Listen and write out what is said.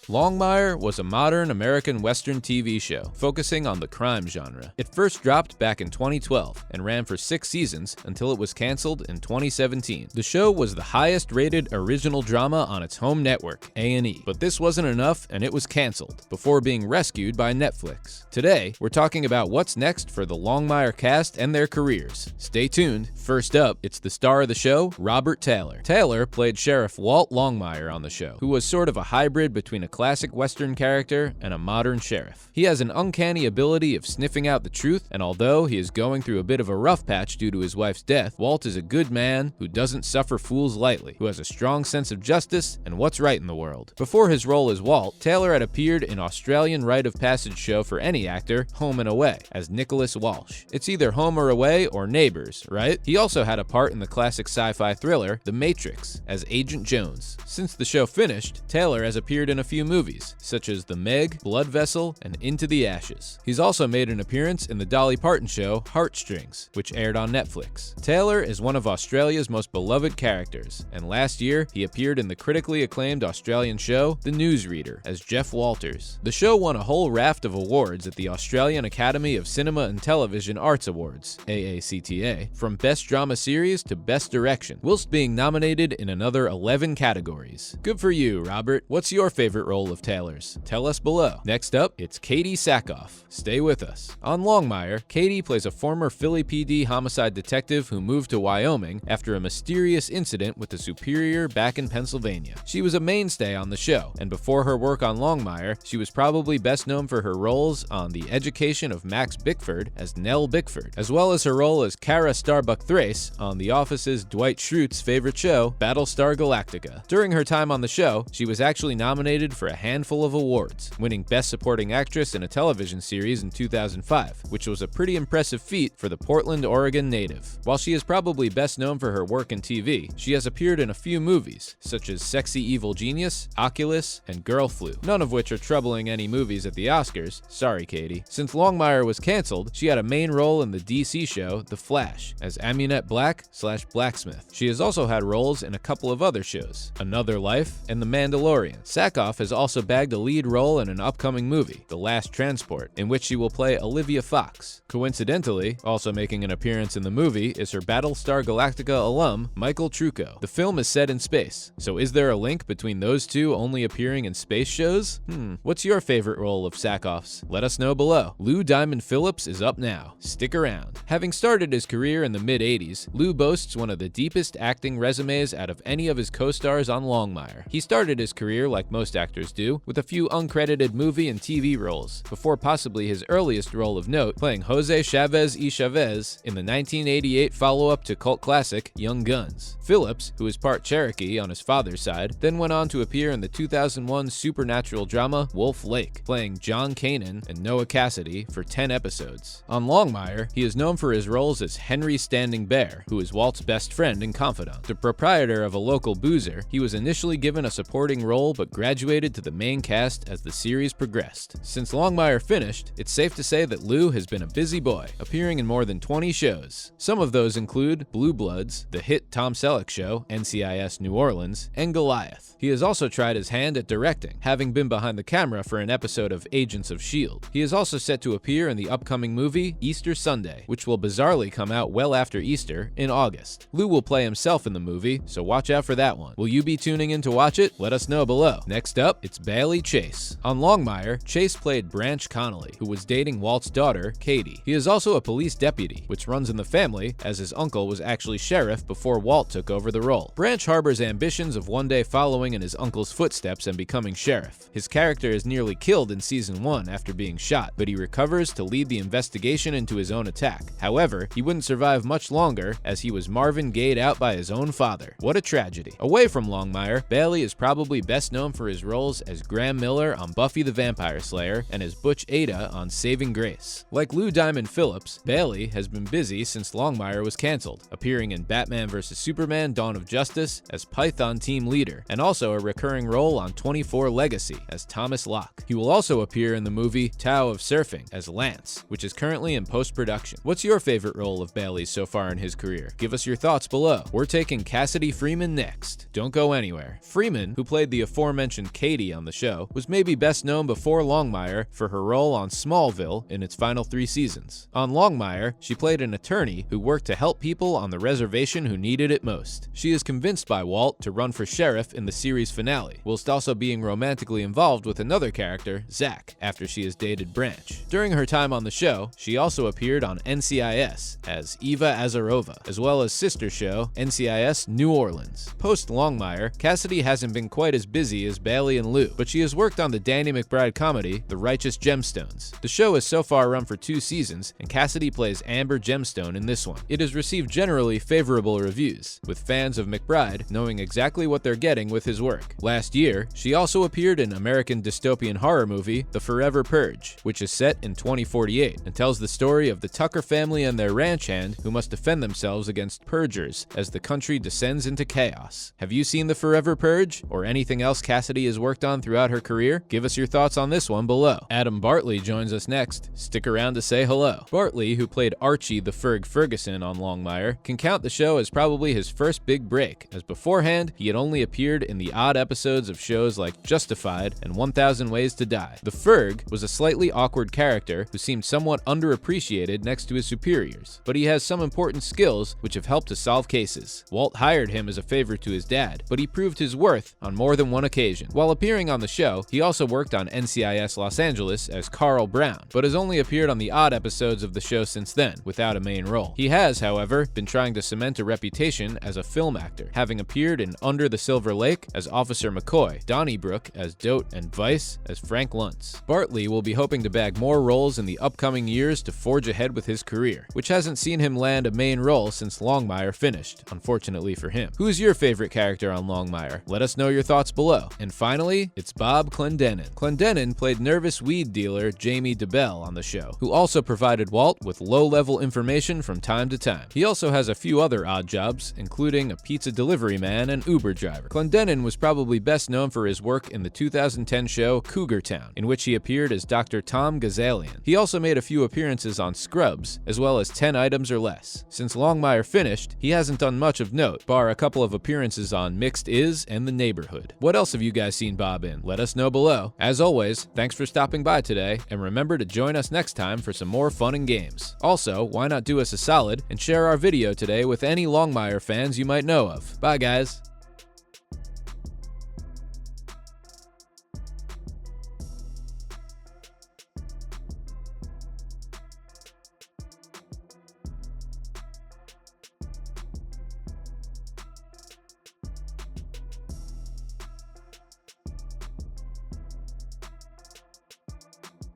Longmire was a modern American Western TV show focusing on the crime genre. It first dropped back in 2012 and ran for 6 seasons until it was canceled in 2017. The show was the highest rated original drama on its home network, A&E, but this wasn't enough and it was canceled before being rescued by Netflix. Today, we're talking about what's next for the Longmire cast and their careers. Stay tuned. First up, it's the star of the show, Robert Taylor. Taylor played Sheriff Walt Longmire on the show, who was sort of a hybrid between a classic Western character and a modern sheriff. He has an uncanny ability of sniffing out the truth, and although he is going through a bit of a rough patch due to his wife's death, Walt is a good man who doesn't suffer fools lightly, who has a strong sense of justice and what's right in the world. Before his role as Walt, Taylor had appeared in Australian rite of passage show for any actor, Home and Away, as Nicholas Walsh. It's either Home or Away or Neighbors, right? He also had a part in the classic sci-fi thriller, The Matrix, as Agent Jones. Since the show finished, Taylor has appeared in a few movies, such as The Meg, Blood Vessel, and Into the Ashes. He's also made an appearance in the Dolly Parton show, Heartstrings, which aired on Netflix. Taylor is one of Australia's most beloved characters, and last year, he appeared in the critically acclaimed Australian show, The Newsreader, as Jeff Walters. The show won a whole raft of awards at the Australian Academy of Cinema and Television Arts Awards, AACTA, from Best Drama Series to Best Direction, whilst being nominated in another 11 categories. Good for you, Robert. What's your favorite role of Taylor's? Tell us below. Next up, it's Katee Sackhoff. Stay with us. On Longmire, Katee plays a former Philly PD homicide detective who moved to Wyoming after a mysterious incident with a superior back in Pennsylvania. She was a mainstay on the show, and before her work on Longmire, she was probably best known for her roles on The Education of Max Bickford as Nell Bickford, as well as her role as Kara Starbuck Thrace on The Office's Dwight Schrute's favorite show, Battlestar Galactica. During her time on the show, she was actually nominated for a handful of awards, winning Best Supporting Actress in a Television Series in 2005, which was a pretty impressive feat for the Portland, Oregon native. While she is probably best known for her work in TV, she has appeared in a few movies, such as Sexy Evil Genius, Oculus, and Girl Flu, none of which are troubling any movies at the Oscars. Sorry, Katee. Since Longmire was canceled, she had a main role in the DC show The Flash as Amunet Black / Blacksmith. She has also had roles in a couple of other shows, Another Life and The Mandalorian. Sackhoff has also bagged a lead role in an upcoming movie, The Last Transport, in which she will play Olivia Fox. Coincidentally, also making an appearance in the movie is her Battlestar Galactica alum, Michael Trucco. The film is set in space, so is there a link between those two only appearing in space shows? What's your favorite role of Sackhoff's? Let us know below. Lou Diamond Phillips is up now. Stick around. Having started his career in the mid-80s, Lou boasts one of the deepest acting resumes out of any of his co-stars on Longmire. He started his career, like most actors do, with a few uncredited movie and TV roles, before possibly his earliest role of note, playing Jose Chavez y Chavez in the 1988 follow-up to cult classic Young Guns. Phillips, who is part Cherokee on his father's side, then went on to appear in the 2001 supernatural drama Wolf Lake, playing John Kanan and Noah Cassidy for 10 episodes. On Longmire, he is known for his roles as Henry Standing Bear, who is Walt's best friend and confidant. The proprietor of a local boozer, he was initially given a supporting role but graduated to the main cast as the series progressed. Since Longmire finished, it's safe to say that Lou has been a busy boy, appearing in more than 20 shows. Some of those include Blue Bloods, the hit Tom Selleck show, NCIS New Orleans, and Goliath. He has also tried his hand at directing, having been behind the camera for an episode of Agents of S.H.I.E.L.D. He is also set to appear in the upcoming movie Easter Sunday, which will bizarrely come out well after Easter in August. Lou will play himself in the movie, so watch out for that one. Will you be tuning in to watch it? Let us know below. Next up, it's Bailey Chase. On Longmire, Chase played Branch Connolly, who was dating Walt's daughter, Katie. He is also a police deputy, which runs in the family, as his uncle was actually sheriff before Walt took over the role. Branch harbors ambitions of one day following in his uncle's footsteps and becoming sheriff. His character is nearly killed in season 1 after being shot, but he recovers to lead the investigation into his own attack. However, he wouldn't survive much longer, as he was Marvin Gayed out by his own father. What a tragedy. Away from Longmire, Bailey is probably best known for his roles as Graham Miller on Buffy the Vampire Slayer and as Butch Ada on Saving Grace. Like Lou Diamond Phillips, Bailey has been busy since Longmire was canceled, appearing in Batman vs. Superman: Dawn of Justice as Python team leader, and also a recurring role on 24 Legacy as Thomas Locke. He will also appear in the movie Tao of Surfing as Lance, which is currently in post-production. What's your favorite role of Bailey's so far in his career? Give us your thoughts below. We're taking Cassidy Freeman next. Don't go anywhere. Freeman, who played the aforementioned Katee on the show, was maybe best known before Longmire for her role on Smallville in its final 3 seasons. On Longmire, she played an attorney who worked to help people on the reservation who needed it most. She is convinced by Walt to run for sheriff in the series finale, whilst also being romantically involved with another character, Zach, after she has dated Branch. During her time on the show, she also appeared on NCIS as Eva Azarova, as well as sister show NCIS New Orleans. Post Longmire, Cassidy hasn't been quite as busy as Bailey and Lou, but she has worked on the Danny McBride comedy The Righteous Gemstones. The show has so far run for 2 seasons, and Cassidy plays Amber Gemstone in this one. It has received generally favorable reviews, with fans of McBride knowing exactly what they're getting with his work. Last year, she also appeared in American dystopian horror movie The Forever Purge, which is set in 2048 and tells the story of the Tucker family and their ranch hand who must defend themselves against purgers as the country descends into chaos. Have you seen The Forever Purge, or anything else Cassidy has worked on throughout her career? Give us your thoughts on this one below. Adam Bartley joins us next. Stick around to say hello. Bartley, who played Archie the Ferg Ferguson on Longmire, can count the show as probably his first big break, as beforehand, he had only appeared in the odd episodes of shows like Justified and 1000 Ways to Die. The Ferg was a slightly awkward character who seemed somewhat underappreciated next to his superiors, but he has some important skills which have helped to solve cases. Walt hired him as a favor to his dad, but he proved his worth on more than one occasion. While appearing on the show, he also worked on NCIS Los Angeles as Carl Brown, but has only appeared on the odd episodes of the show since then, without a main role. He has, however, been trying to cement a reputation as a film actor, having appeared in Under the Silver Lake as Officer McCoy, Donnybrook as Dote, and Vice as Frank Luntz. Bartley will be hoping to bag more roles in the upcoming years to forge ahead with his career, which hasn't seen him land a main role since Longmire finished, unfortunately for him. Who's your favorite character on Longmire? Let us know your thoughts below. And finally, it's Bob Clendenin. Clendenin played nervous weed dealer Jamie DeBell on the show, who also provided Walt with low-level information from time to time. He also has a few other odd jobs, including a pizza delivery man and Uber driver. Clendenin was probably best known for his work in the 2010 show Cougar Town, in which he appeared as Dr. Tom Gazalian. He also made a few appearances on Scrubs, as well as 10 Items or Less. Since Longmire finished, he hasn't done much of note, bar a couple of appearances on Mixed Is and The Neighborhood. What else have you guys seen Bob in? Let us know below. As always, thanks for stopping by today, and remember to join us next time for some more fun and games. Also, why not do us a solid and share our video today with any Longmire fans you might know of. Bye guys!